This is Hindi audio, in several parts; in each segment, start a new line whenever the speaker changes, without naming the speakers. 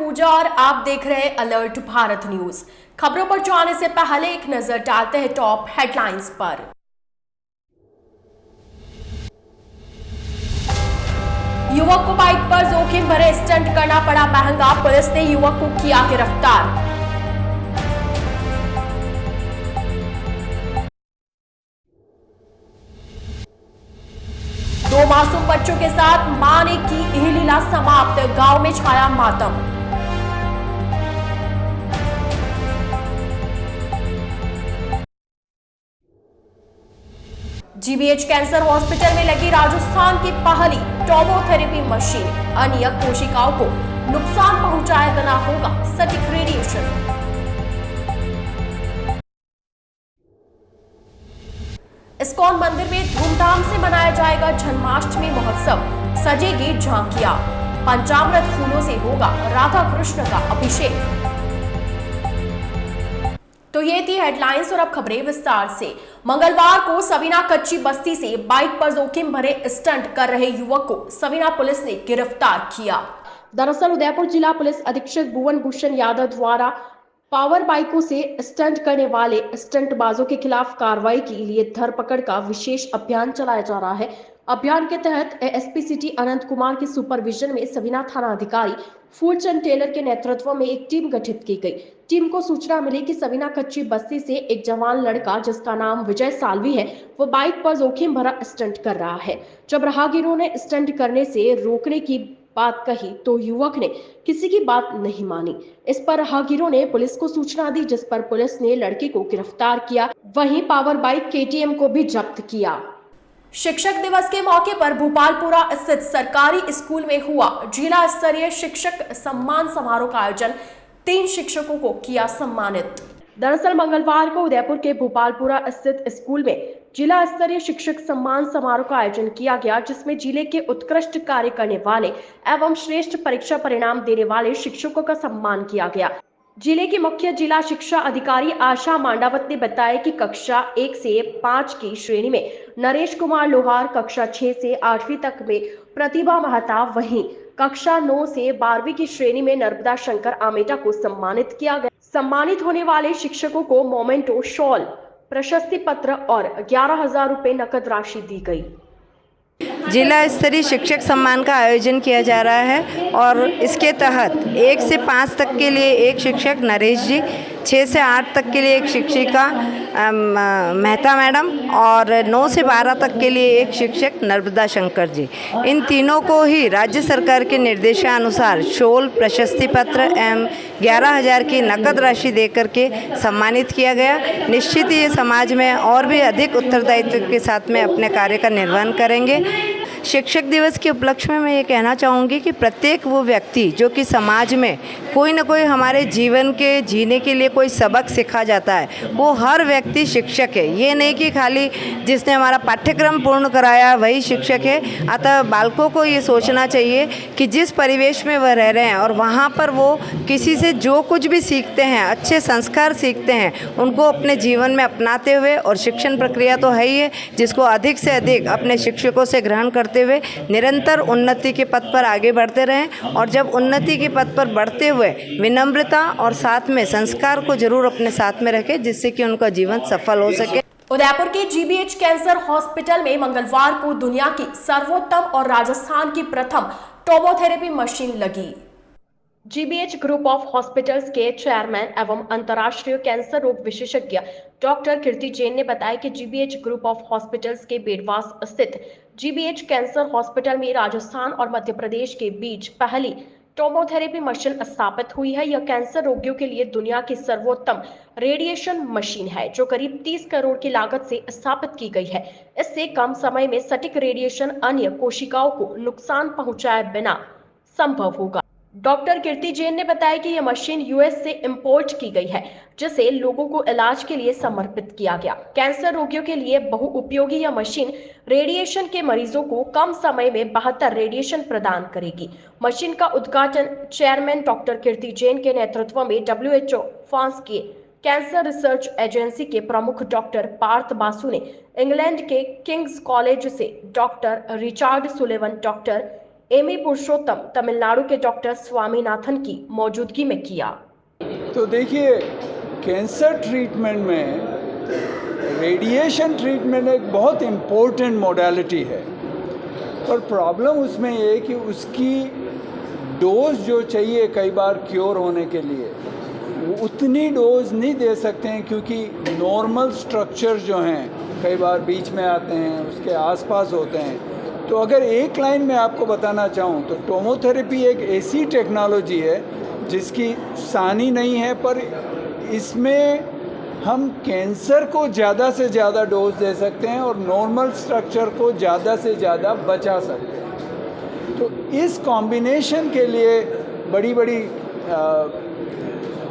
पूजा और आप देख रहे हैं अलर्ट भारत न्यूज। खबरों पर जाने से पहले एक नजर डालते हैं टॉप हेडलाइंस पर। युवक को बाइक पर जोखिम भरे स्टंट करना पड़ा महंगा, पुलिस ने युवक को किया गिरफ्तार। दो मासूम बच्चों के साथ मां ने की यह लीला समाप्त, गांव में छाया मातम। जीबीएच कैंसर हॉस्पिटल में लगी राजस्थान की पहली टोमोथेरेपी मशीन, अन्य कोशिकाओं को नुकसान पहुंचाए बिना होगा सटीक रेडिएशन। इस्कॉन मंदिर में धूमधाम से मनाया जाएगा जन्माष्टमी महोत्सव, सजेगी झांकियां, पंचामृत फूलों से होगा राधा कृष्ण का अभिषेक। तो ये थी हेडलाइंस और अब खबरें विस्तार से। मंगलवार को सवीना कच्ची बस्ती से बाइक पर जोखिम भरे स्टंट कर रहे युवक को सवीना पुलिस ने गिरफ्तार किया। दरअसल उदयपुर जिला पुलिस अधीक्षक भुवन भूषण यादव द्वारा पावर बाइकों से स्टंट करने वाले स्टंटबाजों के खिलाफ कार्रवाई के लिए धरपकड़ का विशेष अभियान चलाया जा रहा है। अभियान के तहत एएसपी सिटी अनंत कुमार के सुपरविजन में सवीना थाना अधिकारी फूलचंद टेलर के नेतृत्व में एक टीम गठित की गई। टीम को सूचना मिली कि सवीना कच्ची बस्ती से एक जवान लड़का जिसका नाम विजय सालवी है, वो बाइक पर जोखिम भरा स्टंट कर रहा है। जब राहगीरों ने स्टंट करने से रोकने की बात कही तो युवक ने किसी की बात नहीं मानी। इस पर राहगीरों ने पुलिस को सूचना दी, जिस पर पुलिस ने लड़के को गिरफ्तार किया। वहीं पावर बाइक केटीएम को भी जब्त किया। शिक्षक दिवस के मौके पर भोपालपुरा स्थित सरकारी स्कूल में हुआ जिला स्तरीय शिक्षक सम्मान समारोह का आयोजन। 3 शिक्षकों को किया सम्मानित। दरअसल मंगलवार को उदयपुर के भोपालपुरा स्थित स्कूल में जिला स्तरीय शिक्षक सम्मान समारोह का आयोजन किया गया, जिसमें जिले के उत्कृष्ट कार्य करने वाले एवं श्रेष्ठ परीक्षा परिणाम देने वाले शिक्षकों का सम्मान किया गया। जिले की मुख्य जिला शिक्षा अधिकारी आशा मांडावत ने बताया कि कक्षा 1 से 5 की श्रेणी में नरेश कुमार लोहार, कक्षा 6 से 8वीं तक में प्रतिभा महता, वहीं कक्षा 9 से 12वीं की श्रेणी में नर्मदा शंकर आमेटा को सम्मानित किया गया। सम्मानित होने वाले शिक्षकों को मोमेंटो, शॉल, प्रशस्ति पत्र और 11,000 रुपए नकद राशि दी गई।
जिला स्तरीय शिक्षक सम्मान का आयोजन किया जा रहा है और इसके तहत 1 से 5 तक के लिए एक शिक्षक नरेश जी, 6 से 8 तक के लिए एक शिक्षिका मेहता मैडम और 9 से 12 तक के लिए एक शिक्षक नर्मदा शंकर जी। इन तीनों को ही राज्य सरकार के निर्देशानुसार शोल, प्रशस्ति पत्र एवं 11,000 की नकद राशि देकर के सम्मानित किया गया। निश्चित ही ये समाज में और भी अधिक उत्तरदायित्व के साथ में अपने कार्य का निर्वहन करेंगे। शिक्षक दिवस के उपलक्ष्य में मैं ये कहना चाहूँगी कि प्रत्येक वो व्यक्ति जो कि समाज में कोई ना कोई हमारे जीवन के जीने के लिए कोई सबक सिखा जाता है, वो हर व्यक्ति शिक्षक है। ये नहीं कि खाली जिसने हमारा पाठ्यक्रम पूर्ण कराया वही शिक्षक है। अतः बालकों को ये सोचना चाहिए कि जिस परिवेश में वह रह रहे हैं और वहाँ पर वो किसी से जो कुछ भी सीखते हैं, अच्छे संस्कार सीखते हैं, उनको अपने जीवन में अपनाते हुए, और शिक्षण प्रक्रिया तो है ही है जिसको अधिक से अधिक अपने शिक्षकों से ग्रहण करते हुए निरंतर उन्नति के पथ पर आगे बढ़ते रहें। और जब उन्नति के पथ पर बढ़ते हुए विनम्रता और साथ में संस्कार को जरूर अपने साथ में रखें, जिससे कि उनका जीवन सफल हो सके।
उदयपुर के जीबीएच कैंसर हॉस्पिटल में मंगलवार को दुनिया की सर्वोत्तम और राजस्थान की प्रथम टोमोथेरेपी मशीन लगी। जीबीएच ग्रुप ऑफ हॉस्पिटल्स के चेयरमैन एवं अंतर्राष्ट्रीय कैंसर रोग विशेषज्ञ डॉक्टर कीर्ति जैन ने बताया कि जीबीएच ग्रुप ऑफ हॉस्पिटल्स के बेडवास स्थित जीबीएच कैंसर हॉस्पिटल में राजस्थान और मध्य प्रदेश के बीच पहली टोमोथेरेपी मशीन स्थापित हुई है। यह कैंसर रोगियों के लिए दुनिया की सर्वोत्तम रेडिएशन मशीन है, जो करीब 30 करोड़ की लागत से स्थापित की गई है। इससे कम समय में सटीक रेडिएशन अन्य कोशिकाओं को नुकसान पहुंचाए बिना संभव होगा। डॉक्टर कीर्ति जैन ने बताया कि यह मशीन यूएस से इंपोर्ट की गई है, जिसे लोगों को इलाज के लिए समर्पित किया गया। कैंसर रोगियों के लिए बहुउपयोगी यह मशीन रेडिएशन के मरीजों को कम समय में बेहतर रेडिएशन प्रदान करेगी। मशीन का उद्घाटन चेयरमैन डॉक्टर कीर्ति जैन के नेतृत्व में WHO फ्रांस के कैंसर रिसर्च एजेंसी के प्रमुख डॉक्टर पार्थ बासु ने, इंग्लैंड के किंग्स कॉलेज से doctor Richard Sullivan, doctor Amy Purushottam Tamil Nadu के डॉक्टर स्वामीनाथन की मौजूदगी में किया।
तो देखिए, कैंसर ट्रीटमेंट में रेडिएशन ट्रीटमेंट एक बहुत इम्पोर्टेंट मोडालिटी है, पर प्रॉब्लम उसमें ये है कि उसकी डोज जो चाहिए कई बार क्योर होने के लिए वो उतनी डोज नहीं दे सकते हैं, क्योंकि नॉर्मल स्ट्रक्चर जो हैं कई बार बीच में आते हैं, उसके आसपास होते हैं। तो अगर एक लाइन में आपको बताना चाहूँ तो टोमोथेरेपी एक ऐसी टेक्नोलॉजी है जिसकी सानी नहीं है, पर इसमें हम कैंसर को ज़्यादा से ज़्यादा डोज दे सकते हैं और नॉर्मल स्ट्रक्चर को ज़्यादा से ज़्यादा बचा सकते हैं। तो इस कॉम्बिनेशन के लिए बड़ी बड़ी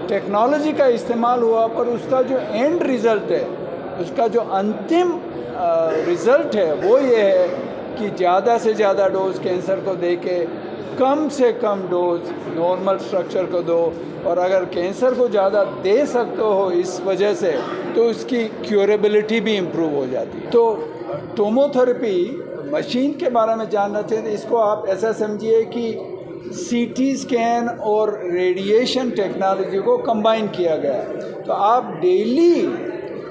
टेक्नोलॉजी का इस्तेमाल हुआ, पर उसका जो एंड रिज़ल्ट है, उसका जो अंतिम रिज़ल्ट है वो ये है कि ज़्यादा से ज़्यादा डोज कैंसर को दे के कम से कम डोज नॉर्मल स्ट्रक्चर को दो, और अगर कैंसर को ज़्यादा दे सकते हो इस वजह से तो उसकी क्योरेबिलिटी भी इम्प्रूव हो जाती है। तो टोमोथेरेपी मशीन के बारे में जानना चाहिए तो इसको आप ऐसा समझिए कि सीटी स्कैन और रेडिएशन टेक्नोलॉजी को कंबाइन किया गया है। तो आप डेली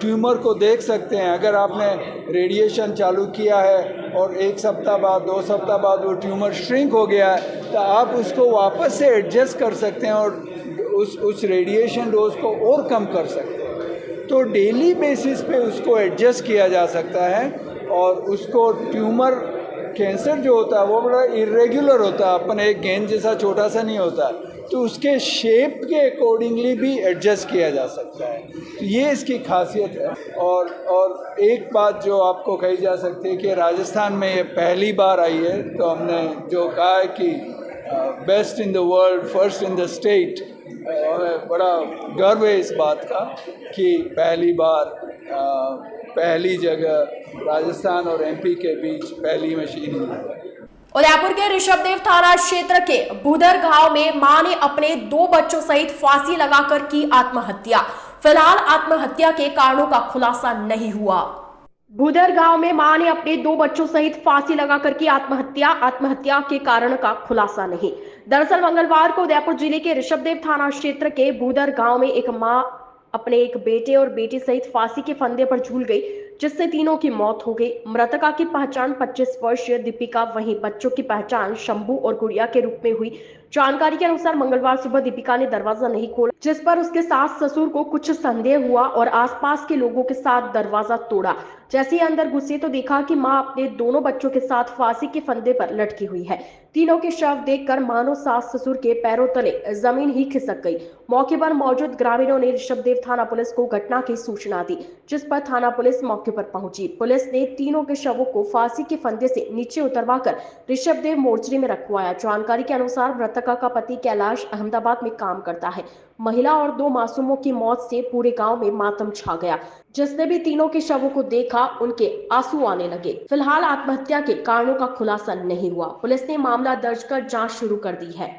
ट्यूमर को देख सकते हैं। अगर आपने रेडिएशन चालू किया है और 1 सप्ताह बाद 2 सप्ताह बाद वो ट्यूमर श्रिंक हो गया है, तो आप उसको वापस से एडजस्ट कर सकते हैं और उस रेडिएशन डोज को और कम कर सकते हैं। तो डेली बेसिस पे उसको एडजस्ट किया जा सकता है, और उसको ट्यूमर कैंसर जो होता है वो बड़ा इरेगुलर होता है, अपन एक गेंद जैसा छोटा सा नहीं होता, तो उसके शेप के अकॉर्डिंगली भी एडजस्ट किया जा सकता है। तो ये इसकी खासियत है। और एक बात जो आपको कही जा सकती है कि राजस्थान में ये पहली बार आई है, तो हमने जो कहा है कि best in the world, first in the state, हमें बड़ा गर्व है इस बात का कि पहली बार पहली जगह राजस्थान और एमपी के बीच पहली मशीन है।
उदयपुर के ऋषभदेव थाना क्षेत्र के भूदर गांव में मां ने अपने 2 बच्चों सहित फांसी लगाकर की आत्महत्या। फिलहाल आत्महत्या के कारणों का खुलासा नहीं हुआ। भूदर गांव में मां ने अपने 2 बच्चों सहित फांसी लगाकर की आत्महत्या के कारण का खुलासा नहीं। दरअसल मंगलवार को उदयपुर जिले के ऋषभदेव थाना क्षेत्र के भूदर गांव में एक मां अपने एक बेटे और बेटी सहित फांसी के फंदे पर झूल गई, जिससे तीनों की मौत हो गई। मृतका की पहचान 25 वर्षीय दीपिका, वहीं बच्चों की पहचान शंभू और गुड़िया के रूप में हुई। जानकारी के अनुसार मंगलवार सुबह दीपिका ने दरवाजा नहीं खोला, जिस पर उसके सास ससुर को कुछ संदेह हुआ और आसपास के लोगों के साथ दरवाजा तोड़ा। जैसे ही अंदर घुसे तो देखा कि मां अपने दोनों बच्चों के साथ फांसी के फंदे पर लटकी हुई है। तीनों के शव देखकर मानो सास ससुर के पैरों तले जमीन ही खिसक गई। मौके पर मौजूद ग्रामीणों ने ऋषभदेव थाना पुलिस को घटना की सूचना दी, जिस पर थाना पुलिस मौके पर पहुंची। पुलिस ने तीनों के शवों को फांसी के फंदे से नीचे उतरवाकर ऋषभदेव मोर्चरी में रखवाया। जानकारी के अनुसार मृतका का पति कैलाश अहमदाबाद में काम करता है। महिला और 2 मासूमों की मौत से पूरे गांव में मातम छा गया। जिसने भी तीनों के शवों को देखा उनके आंसू आने लगे। फिलहाल आत्महत्या के कारणों का खुलासा नहीं हुआ। पुलिस ने मामला दर्ज कर जांच शुरू कर दी है।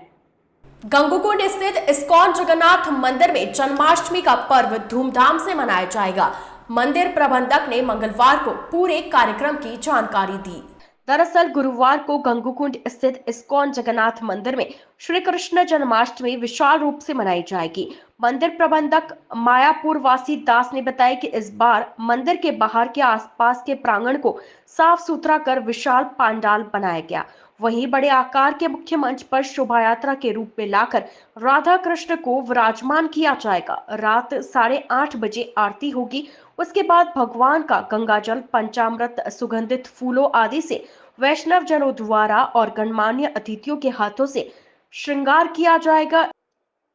गंगूकुंड स्थित इस्कॉन जगन्नाथ मंदिर में जन्माष्टमी का पर्व धूमधाम से मनाया जाएगा। मंदिर प्रबंधक ने मंगलवार को पूरे कार्यक्रम की जानकारी दी। दरअसल गुरुवार को गंगूकुंड स्थित इस्कॉन जगन्नाथ मंदिर में श्री कृष्ण जन्माष्टमी विशाल रूप से मनाई जाएगी। मंदिर प्रबंधक मायापुर वासी दास ने बताया कि इस बार मंदिर के बाहर के आसपास के प्रांगण को साफ सुथरा कर विशाल पंडाल बनाया गया। वहीं बड़े आकार के मुख्य मंच पर शोभा यात्रा के रूप में लाकर राधा कृष्ण को विराजमान किया जाएगा। रात 8:30 बजे आरती होगी। उसके बाद भगवान का गंगाजल, पंचामृत, सुगंधित फूलों आदि से वैष्णव जनों द्वारा और गणमान्य अतिथियों के हाथों से श्रृंगार किया जाएगा।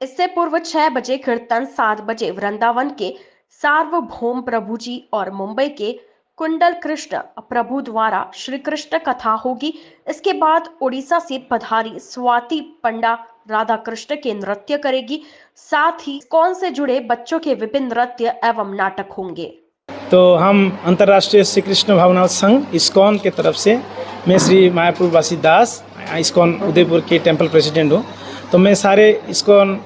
इससे पूर्व 6 बजे कीर्तन, 7 बजे वृंदावन के सार्वभौम प्रभु जी और मुंबई के कुंडल कृष्ण प्रभु द्वारा श्री कृष्ण कथा होगी। इसके बाद उड़ीसा से पधारी स्वाति पंडा राधा कृष्ण के नृत्य करेगी। साथ ही इस्कॉन से जुड़े बच्चों के विभिन्न नृत्य एवं नाटक होंगे।
तो हम अंतर्राष्ट्रीय श्री कृष्ण भावनाथ संघ इस्कॉन के तरफ से, मैं श्री मायापुर वासी दास, इस्कॉन उदयपुर के टेम्पल प्रेसिडेंट हूँ। तो मैं सारे इस्कॉन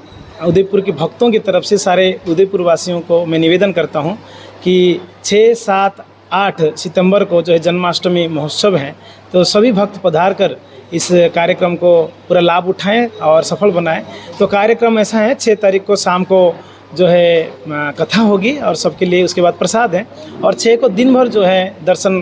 उदयपुर के भक्तों की तरफ से सारे उदयपुर वासियों को मैं निवेदन करता हूँ कि 6, 7, 8 सितंबर को जो है जन्माष्टमी महोत्सव है, तो सभी भक्त पधार कर इस कार्यक्रम को पूरा लाभ उठाएं और सफल बनाएं। तो कार्यक्रम ऐसा है 6 तारीख को शाम को जो है कथा होगी और सबके लिए उसके बाद प्रसाद है, और 6 को दिन भर जो है दर्शन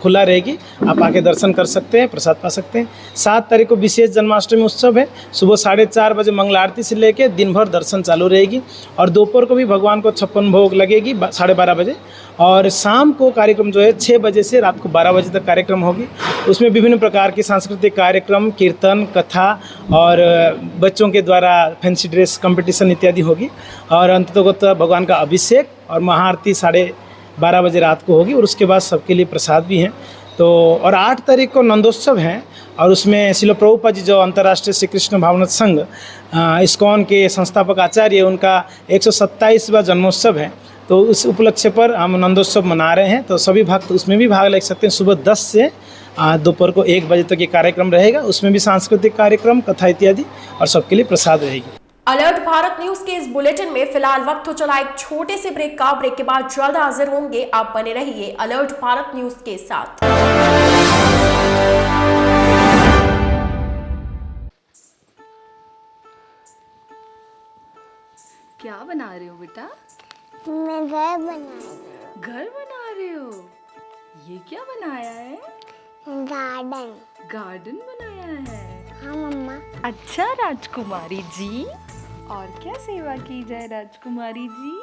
खुला रहेगी, आप आके दर्शन कर सकते हैं, प्रसाद पा सकते हैं। 7 तारीख को विशेष जन्माष्टमी उत्सव है, सुबह 4:30 बजे मंगल आरती से लेके दिन भर दर्शन चालू रहेगी, और दोपहर को भी भगवान को 56 भोग लगेगी 12:30 बजे, और शाम को कार्यक्रम जो है 6 बजे से रात को 12 बजे तक कार्यक्रम होगी। उसमें विभिन्न प्रकार के सांस्कृतिक कार्यक्रम, कीर्तन, कथा और बच्चों के द्वारा फैंसी ड्रेस कंपटीशन इत्यादि होगी, और अंततोगत भगवान का अभिषेक और महाआरती 12:30 बजे रात को होगी, और उसके बाद सबके लिए प्रसाद भी हैं। तो और 8 तारीख को नंदोत्सव है, और उसमें शिल प्रभुपाद जी जो अंतर्राष्ट्रीय श्री कृष्ण भावनाथ संघ इस्कॉन के संस्थापक आचार्य, उनका 127वां जन्मोत्सव है। तो उस उपलक्ष्य पर हम नंदोत्सव मना रहे हैं, तो सभी भक्त उसमें भी भाग ले सकते हैं। सुबह 10 से दोपहर को 1 बजे तक ये कार्यक्रम रहेगा, उसमें भी सांस्कृतिक कार्यक्रम, कथा इत्यादि, और सबके लिए प्रसाद रहेगी।
अलर्ट भारत न्यूज के इस बुलेटिन में फिलहाल वक्त हो चला एक छोटे से ब्रेक का। ब्रेक के बाद जल्द हाजिर होंगे, आप बने रहिए अलर्ट भारत न्यूज के साथ।
क्या बना रहे हो बेटा?
मैं घर बना रही हूँ।
घर बना रहे हो? ये क्या बनाया है?
गार्डन।
गार्डन बनाया है?
हाँ मम्मा।
अच्छा राजकुमारी जी, और क्या सेवा की जाए राजकुमारी जी?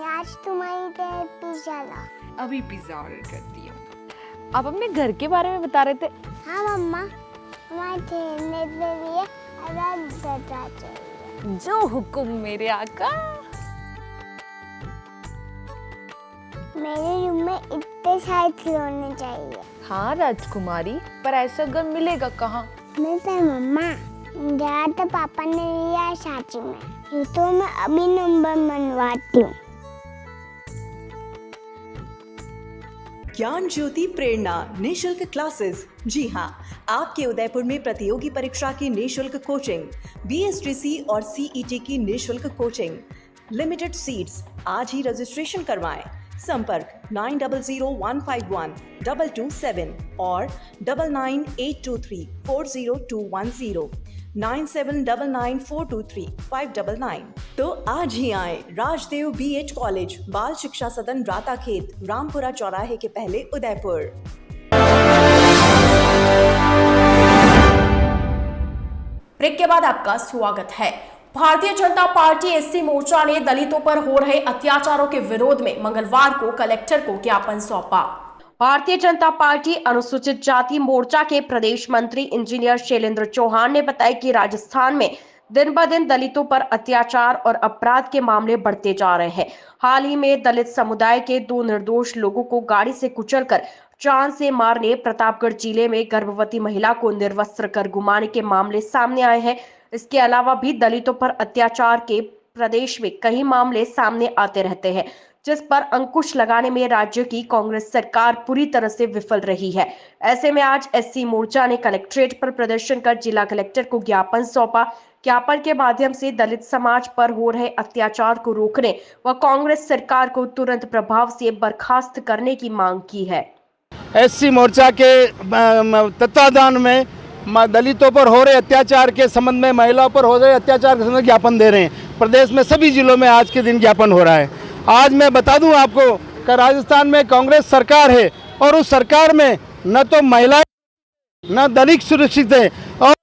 आज तुम्हारी तरह पिज्जा लाओ।
अभी पिज्जा ऑर्डर करती हूँ। आप अपने घर के बारे में बता रहे थे।
हाँ मम्मा, हमारे खेलने के लिए अलग जगह चाहिए।
जो हुक्म मेरे आका।
मेरे रूम में इतने सारे खिलौने चाहिए।
हाँ राजकुमारी, पर ऐसा घर मिलेगा कहाँ?
मिलता है मम्मा, जहाँ तो पापा ने लिया सांची में। ये तो मैं अभी नंबर मनवाती हूँ।
ज्ञान ज्योति प्रेरणा निःशुल्क क्लासेस। जी हाँ, आपके उदयपुर में प्रतियोगी परीक्षा की निःशुल्क कोचिंग, BSTC और CET की निःशुल्क कोचिंग, लिमिटेड सीट्स। आज ही रजिस्ट्रेशन करवाएं। संपर्क 9001512227 और 9982340210, 9799423599। तो आज ही आए राजदेव BH कॉलेज, बाल शिक्षा सदन, राता खेत, रामपुरा चौराहे के पहले, उदयपुर।
ब्रेक के बाद आपका स्वागत है। भारतीय जनता पार्टी SC मोर्चा ने दलितों पर हो रहे अत्याचारों के विरोध में मंगलवार को कलेक्टर को ज्ञापन सौंपा। भारतीय जनता पार्टी अनुसूचित जाति मोर्चा के प्रदेश मंत्री इंजीनियर शैलेंद्र चौहान ने बताया कि राजस्थान में दिन ब दिन दलितों पर अत्याचार और अपराध के मामले बढ़ते जा रहे हैं। हाल ही में दलित समुदाय के 2 निर्दोष लोगों को गाड़ी से कुचलकर जान से मारने, प्रतापगढ़ जिले में गर्भवती महिला को निर्वस्त्र कर घुमाने के मामले सामने आए हैं। इसके अलावा भी दलितों पर अत्याचार के प्रदेश में कई मामले सामने आते रहते हैं, जिस पर अंकुश लगाने में राज्य की कांग्रेस सरकार पूरी तरह से विफल रही है। ऐसे में आज SC मोर्चा ने कलेक्ट्रेट पर प्रदर्शन कर जिला कलेक्टर को ज्ञापन सौंपा। ज्ञापन के माध्यम से दलित समाज पर हो रहे अत्याचार को रोकने व कांग्रेस सरकार को तुरंत प्रभाव से बर्खास्त करने की मांग की है।
SC मोर्चा के तत्वाधान में दलितों पर हो रहे अत्याचार के संबंध में, महिलाओं पर हो रहे अत्याचार के संबंध में ज्ञापन दे रहे हैं। प्रदेश में सभी जिलों में आज के दिन ज्ञापन हो रहा है। आज मैं बता दूं आपको कि राजस्थान में कांग्रेस सरकार है, और उस सरकार में न तो महिलाएं न दलित सुरक्षित है, और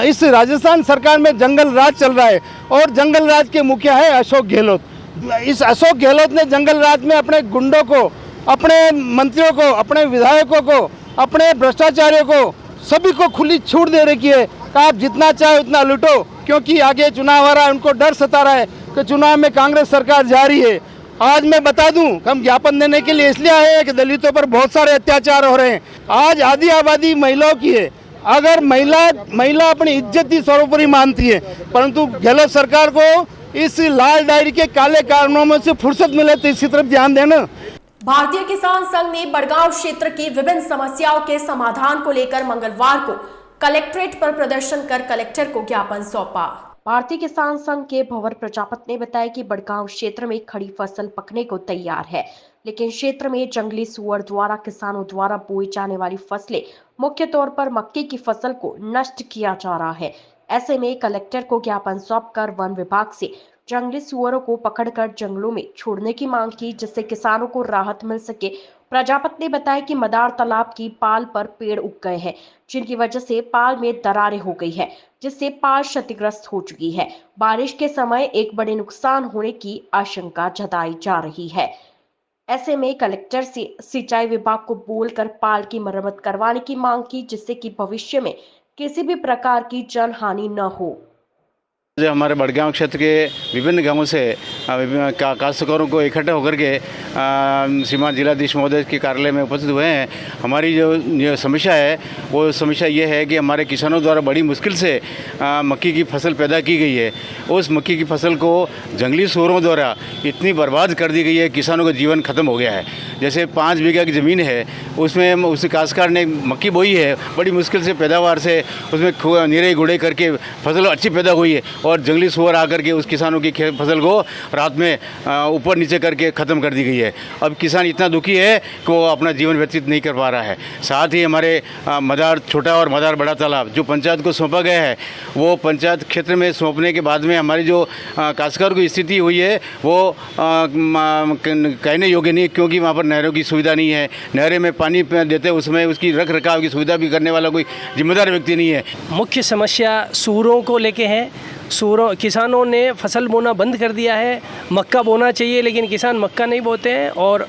इस राजस्थान सरकार में जंगल राज चल रहा है, और जंगल राज के मुखिया है अशोक गहलोत। इस अशोक गहलोत ने जंगल राज में अपने गुंडों को, अपने मंत्रियों को, अपने विधायकों को, अपने भ्रष्टाचारियों को, सभी को खुली छूट दे रखी है कि आप जितना चाहे उतना लूटो, क्योंकि आगे चुनाव आ रहा है। उनको डर सता रहा है कि चुनाव में कांग्रेस सरकार जा रही है। आज मैं बता दूं, हम ज्ञापन देने के लिए इसलिए आए हैं कि दलितों पर बहुत सारे अत्याचार हो रहे हैं। आज आधी आबादी महिलाओं की है। अगर महिला अपनी इज्जत ही सर्वोपरि मानती है, परंतु गहलोत सरकार को इस लाल डायरी के काले कारनामों से फुर्सत मिले तो इसी तरफ ध्यान देना।
भारतीय किसान संघ ने बड़गांव क्षेत्र की विभिन्न समस्याओं के समाधान को लेकर मंगलवार को कलेक्ट्रेट पर प्रदर्शन कर कलेक्टर को ज्ञापन सौंपा। भारतीय किसान संघ के भंवर प्रजापत ने बताया कि बड़गांव क्षेत्र में खड़ी फसल पकने को तैयार है। लेकिन क्षेत्र में जंगली सुअर द्वारा किसानों द्वारा बोई जाने वाली फसलें, मुख्य तौर पर मक्के की फसल को नष्ट किया जा रहा है। ऐसे में कलेक्टर को ज्ञापन सौंपकर वन विभाग से जंगली सुअरों को पकड़कर जंगलों में छोड़ने की मांग की, जिससे किसानों को राहत मिल सके। प्रजापति ने बताया कि मदार तालाब की पाल पर पेड़ उग गए हैं, जिनकी वजह से पाल में दरारें हो गई है, जिससे पाल क्षतिग्रस्त हो चुकी है। बारिश के समय एक बड़े नुकसान होने की आशंका जताई जा रही है। ऐसे में कलेक्टर से सिंचाई विभाग को बोलकर पाल की मरम्मत करवाने की मांग की, जिससे कि भविष्य में किसी भी प्रकार की जनहानि न हो।
जो हमारे बड़गांव क्षेत्र के विभिन्न गांवों से काश्तकारों को इकट्ठा होकर के श्रीमान जिलाधीश महोदय के कार्यालय में उपस्थित हुए हैं। हमारी जो समस्या है वो समस्या ये है कि हमारे किसानों द्वारा बड़ी मुश्किल से मक्की की फसल पैदा की गई है। उस मक्की की फसल को जंगली सूअरों द्वारा इतनी बर्बाद कर दी गई है, किसानों का जीवन खत्म हो गया है। जैसे 5 बीघा की ज़मीन है, उसमें उस काश्तकार ने मक्की बोई है, बड़ी मुश्किल से पैदावार से उसमें निरे गुड़े करके फसल अच्छी पैदा हुई है, और जंगली सूअर आकर के उस किसानों की फसल को रात में ऊपर नीचे करके ख़त्म कर दी गई है। अब किसान इतना दुखी है कि वो अपना जीवन व्यतीत नहीं कर पा रहा है। साथ ही हमारे मदार छोटा और मदार बड़ा तालाब जो पंचायत को सौंपा गया है, वो पंचायत क्षेत्र में सौंपने के बाद में हमारी जो काश्तकार की स्थिति हुई है वो कहने योग्य नहीं, क्योंकि वहाँ पर नहरों की सुविधा नहीं है। नहरें में पानी देते उसमें उसकी रख रखाव की सुविधा भी करने वाला कोई जिम्मेदार व्यक्ति नहीं है।
मुख्य समस्या सूअरों को लेके है। किसानों ने फसल बोना बंद कर दिया है। मक्का बोना चाहिए लेकिन किसान मक्का नहीं बोते हैं और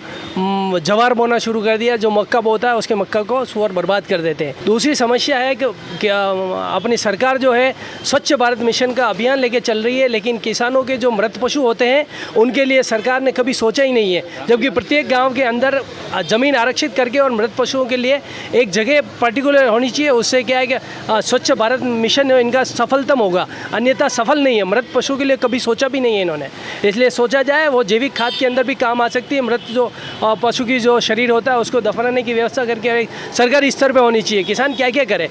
जवार बोना शुरू कर दिया। जो मक्का बोता है उसके मक्का को सूअर बर्बाद कर देते हैं। दूसरी समस्या है कि अपनी सरकार जो है स्वच्छ भारत मिशन का अभियान लेके चल रही है, लेकिन किसानों के जो मृत पशु होते हैं उनके लिए सरकार ने कभी सोचा ही नहीं है। जबकि प्रत्येक गाँव के अंदर ज़मीन आरक्षित करके और मृत पशुओं के लिए एक जगह पर्टिकुलर होनी चाहिए। उससे क्या है कि स्वच्छ भारत मिशन इनका सफलतम होगा, अन्यथा सफल नहीं है। मृत पशु के लिए कभी सोचा भी नहीं है इन्होंने, इसलिए सोचा जाए वो जैविक खाद के अंदर भी काम आ सकती है। मृत जो पशु की जो शरीर होता है उसको दफनाने की व्यवस्था करके सरकारी स्तर पर होनी चाहिए। किसान क्या क्या करे।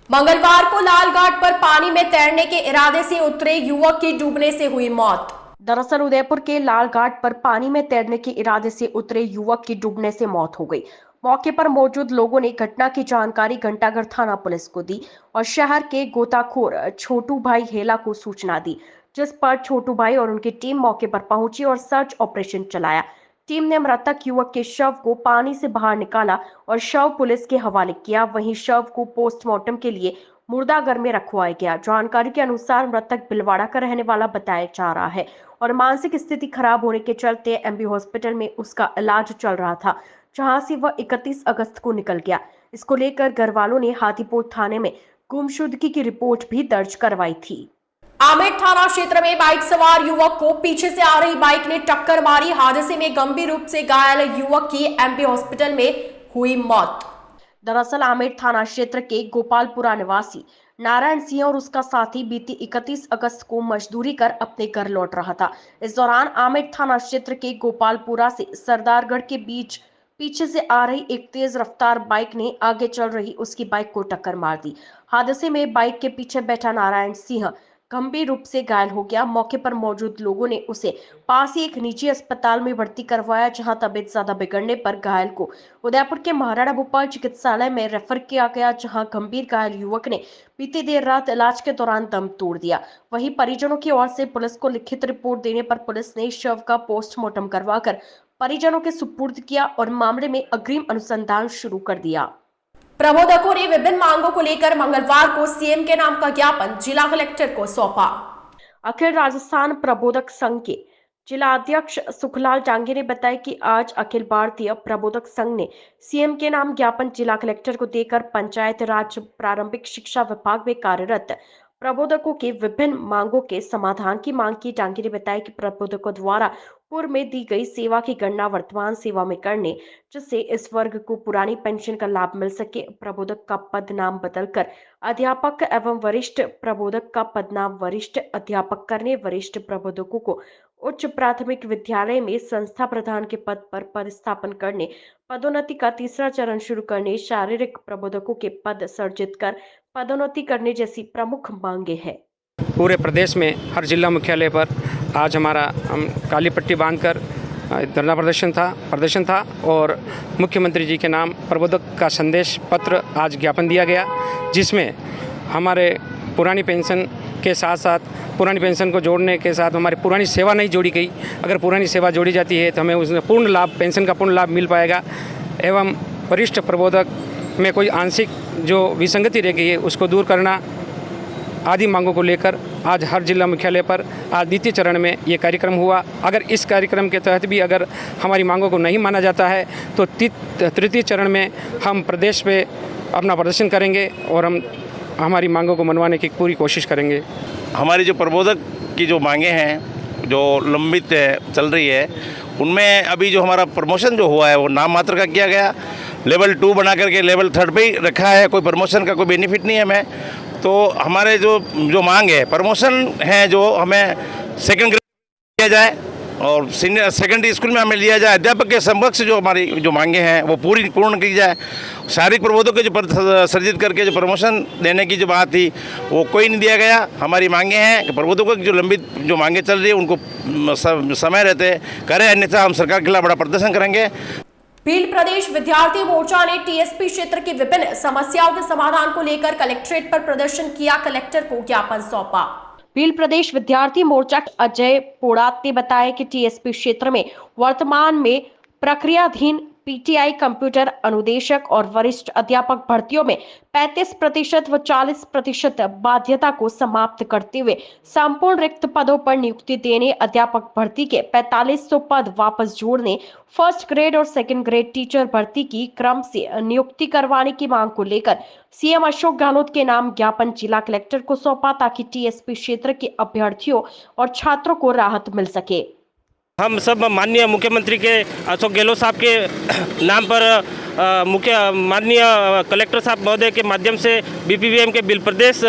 मंगलवार को लालघाट पर पानी में तैरने के इरादे से उतरे युवक की डूबने से हुई मौत। दरअसल उदयपुर के लालघाट पर पानी में तैरने के इरादे से उतरे युवक की डूबने से मौत हो गई। मौके पर मौजूद लोगों ने घटना की जानकारी घंटाघर थाना पुलिस को दी और शहर के गोताखोर छोटू भाई हेला को सूचना दी, जिस पर छोटू भाई और उनकी टीम मौके पर पहुंची और सर्च ऑपरेशन चलाया। टीम ने मृतक युवक के शव को पानी से बाहर निकाला और शव पुलिस के हवाले किया। वहीं शव को पोस्टमार्टम के लिए मुर्दाघर में रखवाया गया। जानकारी के अनुसार मृतक भिलवाड़ा का रहने वाला बताया जा रहा है और मानसिक स्थिति खराब होने के चलते एमबी हॉस्पिटल में उसका इलाज चल रहा था, जहां से वह 31 अगस्त को निकल गया। इसको लेकर घर वालों ने हाथीपोट थाने में गुमशुदगी की रिपोर्ट भी दर्ज करवाई थी। आमेर थाना क्षेत्र में बाइक सवार युवक को पीछे से आ रही बाइक ने टक्कर मारी। हादसे में गंभीर रूप से घायल युवक की एमपी हॉस्पिटल में हुई मौत। दरअसल आमेर थाना क्षेत्र के गोपालपुरा निवासी नारायण सिंह और उसका साथी बीती 31 अगस्त को मजदूरी कर अपने घर लौट रहा था। इस दौरान आमेर थाना क्षेत्र के गोपालपुरा से सरदारगढ़ के बीच पीछे से आ रही एक तेज रफ्तार बाइक ने आगे चल रही उसकी बाइक को टक्कर मार दी। हादसे में बाइक के पीछे बैठा नारायण सिंह गंभीर रूप से घायल हो गया। मौके पर मौजूद लोगों ने उसे पास ही एक निजी अस्पताल में भर्ती करवाया, जहां तबीयत ज्यादा बिगड़ने पर घायल को उदयपुर के महाराणा भोपाल चिकित्सालय में रेफर किया गया, जहां गंभीर घायल युवक ने बीती देर रात इलाज के दौरान दम तोड़ दिया। वहीं परिजनों की ओर से पुलिस को लिखित रिपोर्ट देने पर पुलिस ने शव का पोस्टमार्टम करवाकर परिजनों के सुपुर्द किया और मामले में अग्रिम अनुसंधान शुरू कर दिया। प्रबोधकों ने विभिन्न मांगों को लेकर मंगलवार को सीएम के नाम का ज्ञापन जिला कलेक्टर को सौंपा। अखिल राजस्थान प्रबोधक संघ के जिला अध्यक्ष सुखलाल डांगे ने बताया कि आज अखिल भारतीय प्रबोधक संघ ने सीएम के नाम ज्ञापन जिला कलेक्टर को देकर पंचायत राज प्रारंभिक शिक्षा विभाग में कार्यरत प्रबोधकों की विभिन्न मांगों के समाधान की मांग की। डांगे ने बताया कि प्रबोधकों द्वारा पूर्व में दी गई सेवा की गणना वर्तमान सेवा में करने, जिससे इस वर्ग को पुरानी पेंशन का लाभ मिल सके। प्रबोधक का पद नाम बदलकर अध्यापक एवं वरिष्ठ प्रबोधक का पद नाम वरिष्ठ अध्यापक करने, वरिष्ठ प्रबोधकों को उच्च प्राथमिक विद्यालय में संस्था प्रधान के पद पर पदस्थापन करने, पदोन्नति का तीसरा चरण शुरू करने, शारीरिक प्रबोधकों के पद सृजित कर पदोन्नति करने जैसी प्रमुख मांगे हैं।
पूरे प्रदेश में हर जिला मुख्यालय पर आज हमारा हम काली पट्टी बांधकर धरना प्रदर्शन था और मुख्यमंत्री जी के नाम प्रबोधक का संदेश पत्र आज ज्ञापन दिया गया, जिसमें हमारे पुरानी पेंशन के साथ साथ पुरानी पेंशन को जोड़ने के साथ हमारी पुरानी सेवा नहीं जोड़ी गई। अगर पुरानी सेवा जोड़ी जाती है तो हमें उसमें पूर्ण लाभ, पेंशन का पूर्ण लाभ मिल पाएगा एवं वरिष्ठ प्रबोधक में कोई आंशिक जो विसंगति रह गई है उसको दूर करना आदि मांगों को लेकर आज हर जिला मुख्यालय पर आज द्वितीय चरण में ये कार्यक्रम हुआ। अगर इस कार्यक्रम के तहत भी अगर हमारी मांगों को नहीं माना जाता है तो तृतीय चरण में हम प्रदेश पे अपना प्रदर्शन करेंगे और हम हमारी मांगों को मनवाने की पूरी कोशिश करेंगे।
हमारी जो प्रबोधक की जो मांगे हैं जो लंबित चल रही है, उनमें अभी जो हमारा प्रमोशन जो हुआ है वो नाम मात्र का किया गया, लेवल 2 बना करके लेवल 3 पे ही रखा है, कोई प्रमोशन का कोई बेनिफिट नहीं है हमें। तो हमारे जो मांग है प्रमोशन है, जो हमें सेकंड ग्रेड किया जाए और सीनियर सेकेंडरी स्कूल में हमें लिया जाए। अध्यापक के समक्ष जो हमारी जो मांगे हैं वो पूर्ण की जाए। शारीरिक प्रबोधक के जो सर्जित करके जो प्रमोशन देने की जो बात थी वो कोई नहीं दिया गया। हमारी मांगे हैं कि प्रबोधकों की जो लंबित जो मांगे चल रही है उनको समय रहते करें, अन्यथा हम सरकार के खिलाफ बड़ा प्रदर्शन करेंगे।
भील प्रदेश विद्यार्थी मोर्चा ने टीएसपी क्षेत्र की विभिन्न समस्याओं के समाधान को लेकर कलेक्ट्रेट पर प्रदर्शन किया, कलेक्टर को ज्ञापन सौंपा। भील प्रदेश विद्यार्थी मोर्चा अजय पोड़ात ने बताया कि टीएसपी क्षेत्र में वर्तमान में प्रक्रियाधीन पीटीआई कंप्यूटर अनुदेशक और वरिष्ठ अध्यापक भर्तियों में 35% व 40% बाध्यता को समाप्त करते हुए संपूर्ण रिक्त पदों पर नियुक्ति देने, अध्यापक भर्ती के 4500 पद वापस जोड़ने, फर्स्ट ग्रेड और सेकंड ग्रेड टीचर भर्ती की क्रम से नियुक्ति करवाने की मांग को लेकर सीएम अशोक गहलोत के नाम ज्ञापन जिला कलेक्टर को सौंपा, ताकि टीएसपी क्षेत्र के अभ्यर्थियों और छात्रों को राहत मिल सके।
हम सब माननीय मुख्यमंत्री के अशोक गहलोत साहब के नाम पर माननीय कलेक्टर साहब महोदय के माध्यम से बीपीवीएम के भील प्रदेश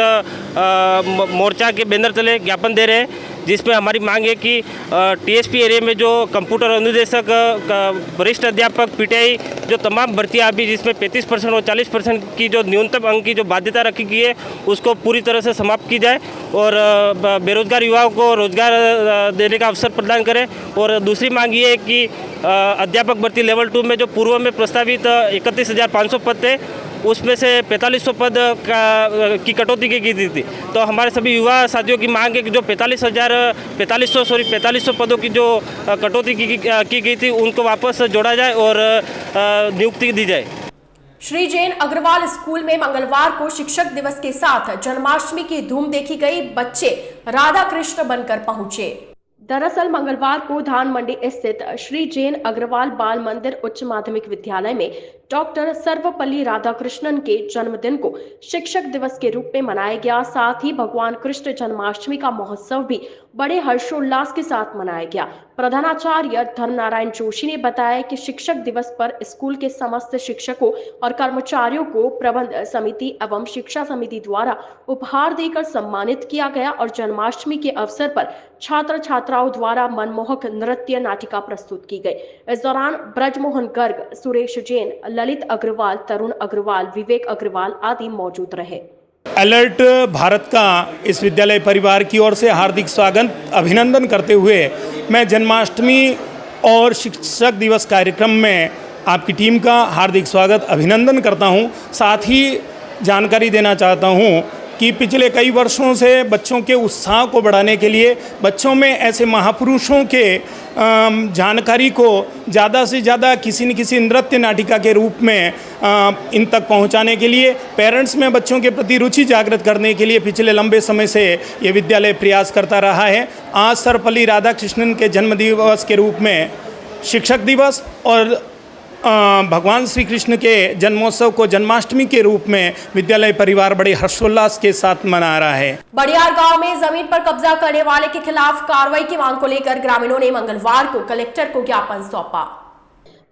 मोर्चा के बैनर तले ज्ञापन दे रहे हैं, जिसमें हमारी मांग है कि टीएसपी एरिया में जो कंप्यूटर अनुदेशक, वरिष्ठ अध्यापक, पीटीआई जो तमाम भर्तियां अभी जिसमें 35% और 40% की जो न्यूनतम अंक की जो बाध्यता रखी गई है उसको पूरी तरह से समाप्त की जाए और बेरोजगार युवाओं को रोजगार देने का अवसर प्रदान करें। और दूसरी मांग ये है कि अध्यापक भर्ती लेवल 2 में जो पूर्व में प्रस्तावित 31,500 पद थे उसमें से 4500 पद की कटौती की गई थी। तो हमारे सभी युवा साथियों की मांग है कि जो 4500 पदों की जो कटौती की गई थी उनको वापस जोड़ा जाए और नियुक्ति दी जाए।
श्री जैन अग्रवाल स्कूल में मंगलवार को शिक्षक दिवस के साथ जन्माष्टमी की धूम देखी गई, बच्चे राधा कृष्ण बनकर पहुंचे। दरअसल मंगलवार को धान मंडी स्थित श्री जैन अग्रवाल बाल मंदिर उच्च माध्यमिक विद्यालय में डॉक्टर सर्वपल्ली राधाकृष्णन के जन्मदिन को शिक्षक दिवस के रूप में मनाया गया। साथ ही भगवान कृष्ण जन्माष्टमी का महोत्सव भी बड़े हर्षोल्लास के साथ मनाया गया। प्रधानाचार्य धर्मनारायण जोशी ने बताया कि शिक्षक दिवस पर स्कूल के समस्त शिक्षकों और कर्मचारियों को प्रबंध समिति एवं शिक्षा समिति द्वारा उपहार देकर सम्मानित किया गया और जन्माष्टमी के अवसर पर छात्र छात्राओं द्वारा मनमोहक नृत्य नाटिका प्रस्तुत की गई। इस दौरान ब्रजमोहन गर्ग, सुरेश जैन, ललित अग्रवाल, तरुण अग्रवाल, विवेक अग्रवाल आदि मौजूद रहे।
अलर्ट भारत का इस विद्यालय परिवार की ओर से हार्दिक स्वागत, अभिनंदन करते हुए मैं जन्माष्टमी और शिक्षक दिवस कार्यक्रम में आपकी टीम का हार्दिक स्वागत, अभिनंदन करता हूं। साथ ही जानकारी देना चाहता हूं कि पिछले कई वर्षों से बच्चों के उत्साह को बढ़ाने के लिए बच्चों में ऐसे महापुरुषों के जानकारी को ज़्यादा से ज़्यादा किसी न किसी नृत्य नाटिका के रूप में इन तक पहुंचाने के लिए, पेरेंट्स में बच्चों के प्रति रुचि जागृत करने के लिए पिछले लंबे समय से ये विद्यालय प्रयास करता रहा है। आज सर्वपल्ली राधाकृष्णन के जन्मदिवस के रूप में शिक्षक दिवस और भगवान श्री कृष्ण के जन्मोत्सव को जन्माष्टमी के रूप में विद्यालय परिवार बड़े हर्षोल्लास के साथ मना रहा है।
बड़ियार गांव में जमीन पर कब्जा करने वाले के खिलाफ कार्रवाई की मांग को लेकर ग्रामीणों ने मंगलवार को कलेक्टर को ज्ञापन सौंपा।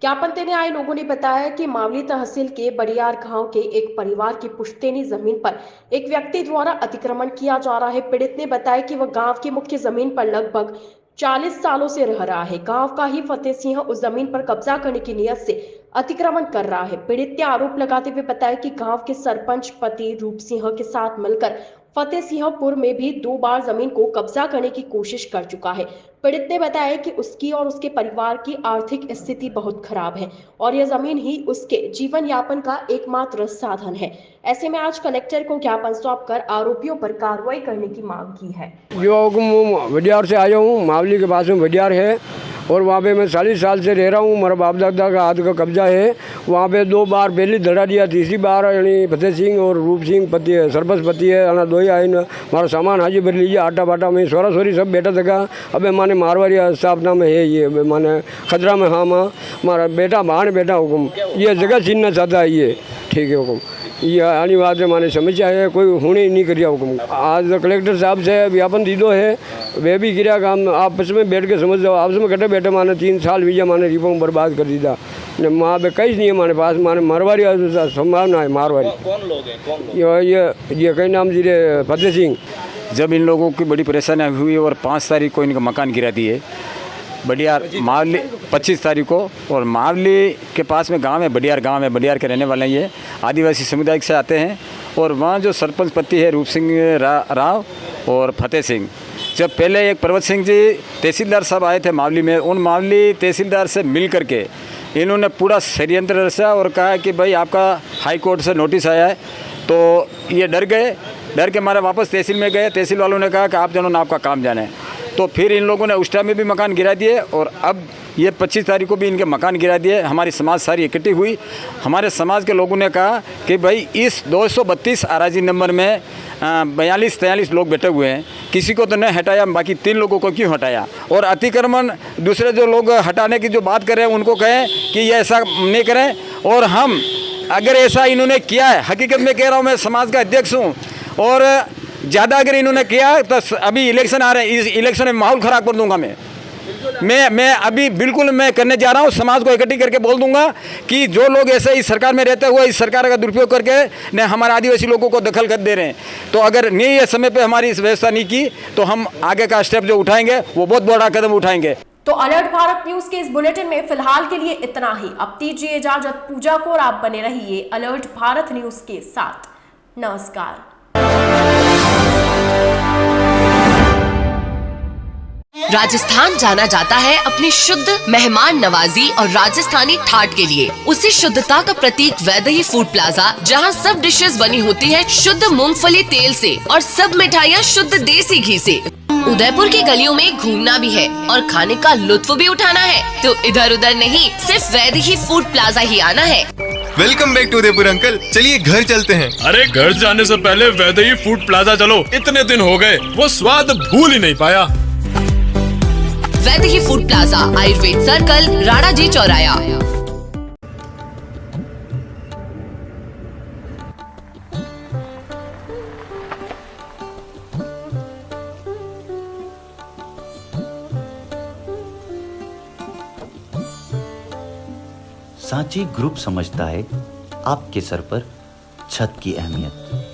ज्ञापन देने आए लोगों ने बताया कि मावली तहसील के बड़ियार गांव के एक परिवार की पुश्तैनी जमीन पर एक व्यक्ति द्वारा अतिक्रमण किया जा रहा है। पीड़ित ने बताया कि वह गांव की मुख्य जमीन पर लगभग 40 सालों से रह रहा है। गांव का ही फतेह सिंह उस जमीन पर कब्जा करने की नियत से अतिक्रमण कर रहा है। पीड़ित ने आरोप लगाते हुए बताया कि गांव के सरपंच पति रूप सिंह के साथ मिलकर फतेह सिंहपुर में भी 2 बार जमीन को कब्जा करने की कोशिश कर चुका है। पीड़ित ने बताया कि उसकी और उसके परिवार की आर्थिक स्थिति बहुत खराब है और यह जमीन ही उसके जीवन यापन का एकमात्र साधन है। ऐसे में आज कलेक्टर को ज्ञापन सौंपकर आरोपियों पर कार्रवाई करने की मांग की है।
वडियार से आया हूँ, मावली के पास में वडियार है और वहाँ पे मैं 40 साल से रह रहा हूँ। हमारा बाप दादा का हाथ का कब्जा है। वहाँ पे 2 बार पहले धड़ा दिया, तीसरी बार यानी फतेह सिंह और रूप सिंह पति है, सरपंच पति है, आना 2 ही आए ना। हमारा सामान हाजी भर लीजिए, आटा बाटा में सोरा सोरी सब बेटा तका। अब माने मारवाड़ी स्थापना में है ये माने खतरा में। हाँ माँ हमारा बेटा भाण बेटा हुक्म ये जगह छीनना चाहता है ये, ठीक है हुक्म। ये आनी बात है माने समस्या है, कोई होने ही नहीं करिया हुक्म। आज कलेक्टर साहब से ज्ञापन दीदो है, वे भी गिरा काम आपस में बैठ के समझ जाओ। आपस में कटे बैठे माने 3 साल वीजा माने रिपोर्ट बर्बाद कर दीदा। वहाँ पे कहीं नहीं है हमारे पास, माने मारवाड़ी संभावना है मारवाड़ी।
कौन लोग हैं?
ये कई नाम जी फतेह सिंह।
जब इन लोगों की बड़ी परेशानी हुई और 5 तारीख को इनका मकान गिरा दिए बडियार मावली, 25 तारीख को। और मावली के पास में गांव है बडियार, गांव है बडियार के रहने वाले ये आदिवासी समुदाय से आते हैं। और वहाँ जो सरपंच पति है रूप सिंह राव और फतेह सिंह, जब पहले एक पर्वत सिंह जी तहसीलदार साहब आए थे मावली में, उन मावली तहसीलदार से मिल करके इन्होंने पूरा षड्यंत्र रचा और कहा कि भाई आपका हाई कोर्ट से नोटिस आया है। तो ये डर गए, डर के मारे वापस तहसील में गए। तहसील वालों ने कहा कि आप जनों ने आपका काम जाने। तो फिर इन लोगों ने उस टाइम में भी मकान गिरा दिए और अब ये 25 तारीख को भी इनके मकान गिरा दिए। हमारी समाज सारी इकट्ठी हुई। हमारे समाज के लोगों ने कहा कि भाई इस 232 आराजी नंबर में 42-43 लोग बैठे हुए हैं, किसी को तो नहीं हटाया, बाकी 3 लोगों को क्यों हटाया। और अतिक्रमण दूसरे जो लोग हटाने की जो बात कर रहे हैं उनको कहें कि ये ऐसा नहीं करें। और हम अगर ऐसा इन्होंने किया है, हकीकत में कह रहा हूँ, मैं समाज का अध्यक्ष हूँ, और ज़्यादा अगर इन्होंने किया तो अभी इलेक्शन आ रहे हैं, इस इलेक्शन में माहौल ख़राब कर दूंगा मैं अभी बिल्कुल मैं करने जा रहा हूँ। समाज को इकट्ठी करके बोल दूंगा कि जो लोग ऐसे इस सरकार में रहते हुए इस सरकार का दुरुपयोग करके ने हमारे आदिवासी लोगों को दखल कर दे रहे हैं, तो अगर नहीं ये समय पे हमारी इस व्यवस्था नहीं की तो हम आगे का स्टेप जो उठाएंगे वो बहुत बड़ा कदम उठाएंगे।
तो अलर्ट भारत न्यूज के इस बुलेटिन में फिलहाल के लिए इतना ही। अब दीजिए इजाजत पूजा को और आप बने रहिए अलर्ट भारत न्यूज के साथ। नमस्कार।
राजस्थान जाना जाता है अपनी शुद्ध मेहमान नवाजी और राजस्थानी ठाट के लिए। उसी शुद्धता का प्रतीक वैदेही फूड प्लाजा, जहां सब डिशेस बनी होती है शुद्ध मूंगफली तेल से और सब मिठाइयाँ शुद्ध देसी घी से। उदयपुर की गलियों में घूमना भी है और खाने का लुत्फ भी उठाना है, तो इधर उधर नहीं, सिर्फ वैदेही फूड प्लाजा ही आना है।
Welcome back to Udaipur uncle, चलिए घर चलते हैं।
अरे घर जाने से पहले वैदेही फूड प्लाजा चलो, इतने दिन हो गए वो स्वाद भूल ही नहीं पाया।
Vaidehi food plaza, Ayurveda circle, Rana ji चौराया।
सांची ग्रुप समझता है आपके सर पर छत की अहमियत।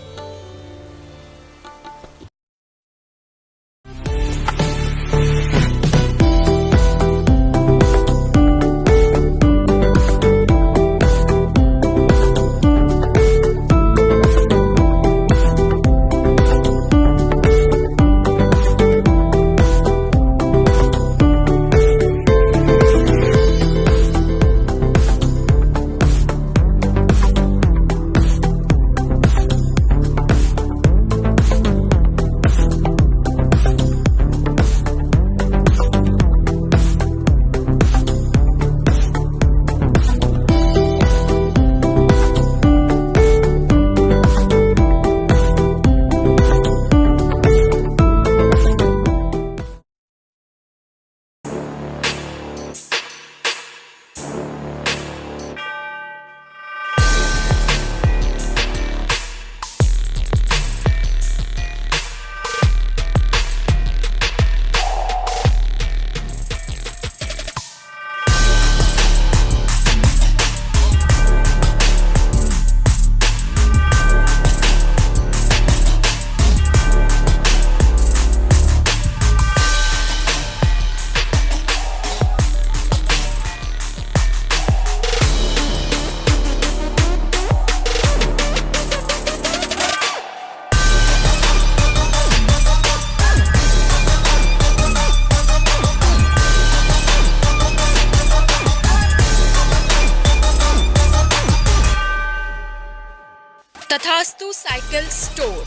Vastu cycle store,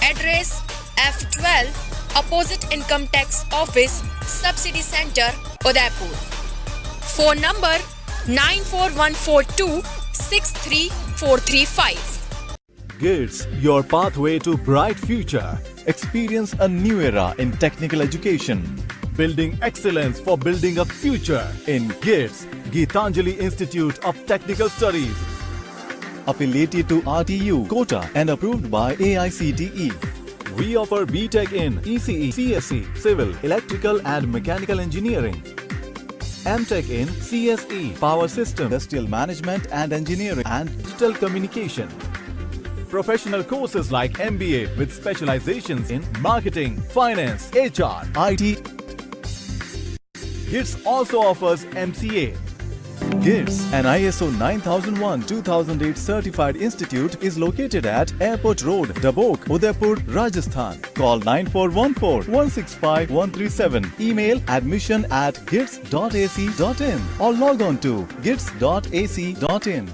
address F12 opposite income tax office, subsidy centre, Udaipur. Phone number 9414263435।
GITS, your pathway to bright future. Experience a new era in technical education. Building excellence for building a future in GITS, Geetanjali Institute of Technical Studies. Affiliated to RTU, Kota and approved by AICTE. We offer BTech in ECE, CSE, Civil, Electrical and Mechanical Engineering. MTech in CSE, Power System, Industrial Management and Engineering and Digital Communication. Professional courses like MBA with specializations in marketing, finance, HR, IT. GITS also offers MCA. GITS, an ISO 9001-2008 certified institute, is located at Airport Road, Dabok, Udaipur, Rajasthan. Call 9414-165-137. Email admission@gits.ac.in or log on to gits.ac.in.